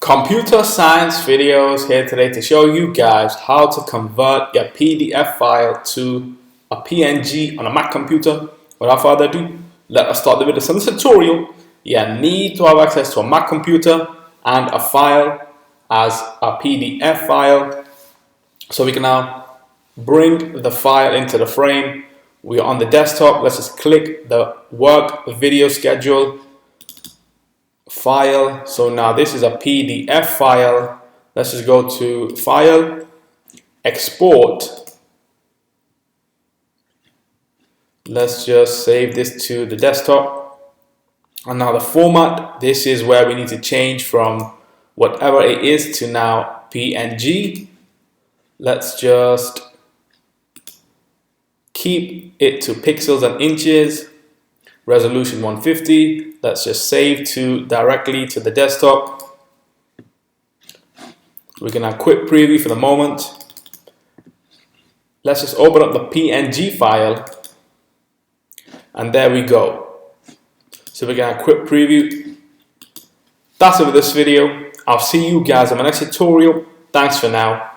Computer science videos here today to show you guys how to convert your PDF file to a PNG on a Mac computer. Without further ado, let us start the video. So in this tutorial, you need to have access to a Mac computer and a file as a PDF file. So we can now bring the file into the frame. We are on the desktop. Let's just click the work video schedule file. So now this is a PDF file. Let's just go to file, export. Let's just save this to the desktop. And now the format, this is where we need to change from whatever it is to now PNG. Let's just keep it to pixels and inches, resolution 150. Let's just save directly to the desktop. We can have quick preview for the moment. Let's just open up the PNG file, and there we go. So we can have quick preview. That's it for this video. I'll see you guys in my next tutorial. Thanks for now.